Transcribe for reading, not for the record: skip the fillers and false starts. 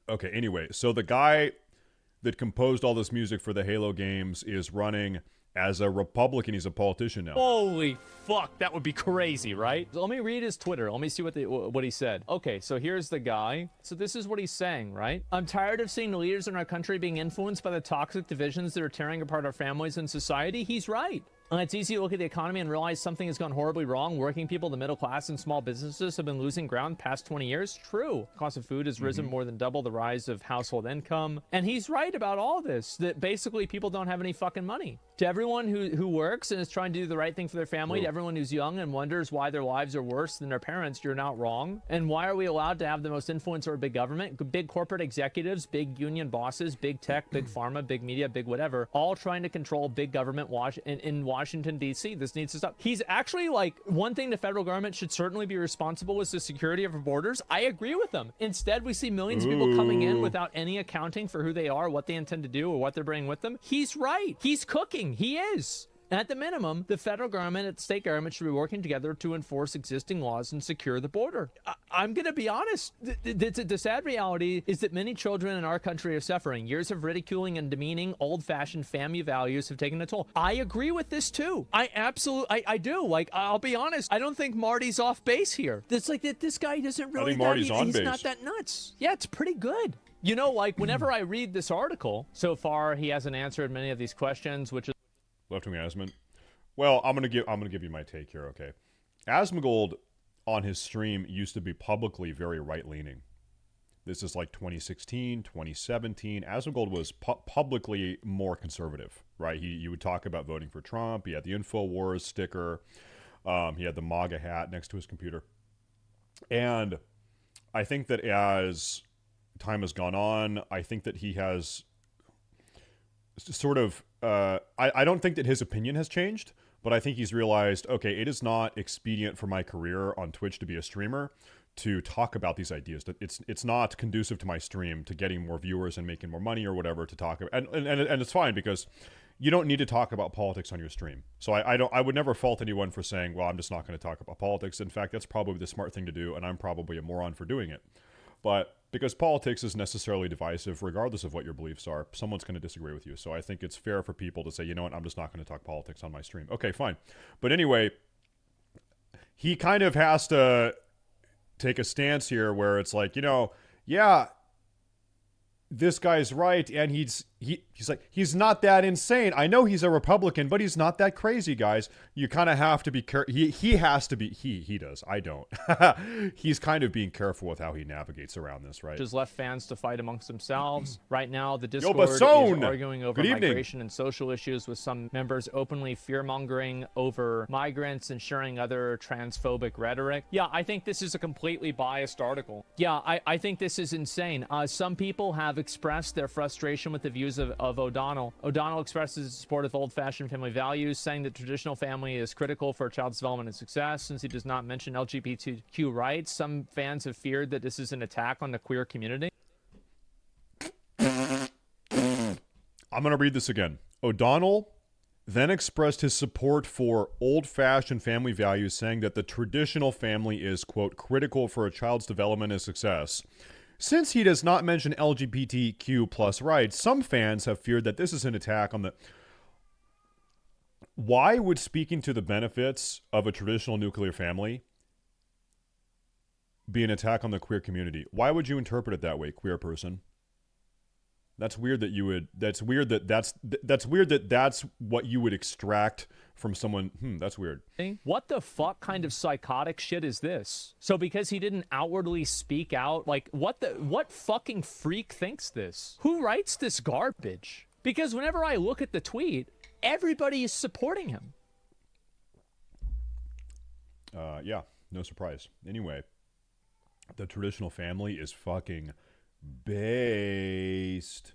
Okay, anyway, so the guy that composed all this music for the Halo games is running as a Republican. He's a politician now. Holy fuck, that would be crazy, right? So let me read his Twitter. Let me see what he said. Okay, so here's the guy. So this is what he's saying, right? I'm tired of seeing the leaders in our country being influenced by the toxic divisions that are tearing apart our families and society. He's right. It's easy to look at the economy and realize something has gone horribly wrong. Working people, the middle class, and small businesses have been losing ground past 20 years. True. Cost of food has risen more than double the rise of household income. And he's right about all this, that basically people don't have any fucking money. To everyone who works and is trying to do the right thing for their family, to everyone who's young and wonders why their lives are worse than their parents, you're not wrong. And why are we allowed to have the most influence over big government? Big corporate executives, big union bosses, big tech, big pharma, big media, big whatever, all trying to control big government in Washington, D.C. This needs to stop. He's actually like, one thing the federal government should certainly be responsible is the security of our borders. I agree with him. Instead, we see millions of people coming in without any accounting for who they are, what they intend to do, or what they're bringing with them. He's right. He's cooking. He is. And at the minimum, the federal government and the state government should be working together to enforce existing laws and secure the border. I'm going to be honest. The sad reality is that many children in our country are suffering. Years of ridiculing and demeaning old-fashioned family values have taken a toll. I agree with this too. I do. Like, I'll be honest. I don't think Marty's off base here. It's like that this guy doesn't really... I think Marty's on he's base. not that nuts. Yeah, it's pretty good. You know, like, whenever I read this article, so far he hasn't answered many of these questions, which is... Left-wing Asmon. Well, I'm gonna give you my take here. Okay, Asmongold on his stream used to be publicly very right-leaning. This is like 2016, 2017. Asmongold was publicly more conservative, right? You would talk about voting for Trump. He had the InfoWars sticker. He had the MAGA hat next to his computer. And I think that as time has gone on, I think that he has sort of... I don't think that his opinion has changed, but I think he's realized, okay, it is not expedient for my career on Twitch to be a streamer to talk about these ideas. That it's not conducive to my stream to getting more viewers and making more money or whatever to talk about. And it's fine because you don't need to talk about politics on your stream. So I would never fault anyone for saying, well, I'm just not going to talk about politics. In fact, that's probably the smart thing to do, and I'm probably a moron for doing it. But because politics is necessarily divisive, regardless of what your beliefs are, someone's going to disagree with you. So I think it's fair for people to say, you know what, I'm just not going to talk politics on my stream. Okay, fine. But anyway, he kind of has to take a stance here where it's like, you know, yeah, this guy's right, and he's like, he's not that insane. I know he's a Republican, but he's not that crazy, guys. You kind of have to be careful. He has to be. He does. I don't. He's kind of being careful with how he navigates around this, right? Just left fans to fight amongst themselves. Right now, the Discord is arguing over migration and social issues, with some members openly fear-mongering over migrants and sharing other transphobic rhetoric. Yeah, I think this is a completely biased article. Yeah, I think this is insane. Some people have expressed their frustration with the views of O'Donnell. O'Donnell expresses his support of old-fashioned family values, saying that traditional family is critical for a child's development and success. Since he does not mention LGBTQ rights, some fans have feared that this is an attack on the queer community. I'm going to read this again. O'Donnell then expressed his support for old-fashioned family values, saying that the traditional family is, quote, critical for a child's development and success. Since he does not mention LGBTQ plus rights, some fans have feared that this is an attack on the... Why would speaking to the benefits of a traditional nuclear family be an attack on the queer community? Why would you interpret it that way, queer person? That's weird that you would... That's weird that that's what you would extract from someone. That's weird. What the fuck kind of psychotic shit is this? So because he didn't outwardly speak out, like, what fucking freak thinks this? Who writes this garbage? Because whenever I look at the tweet, everybody is supporting him. Yeah, no surprise. Anyway, the traditional family is fucking based.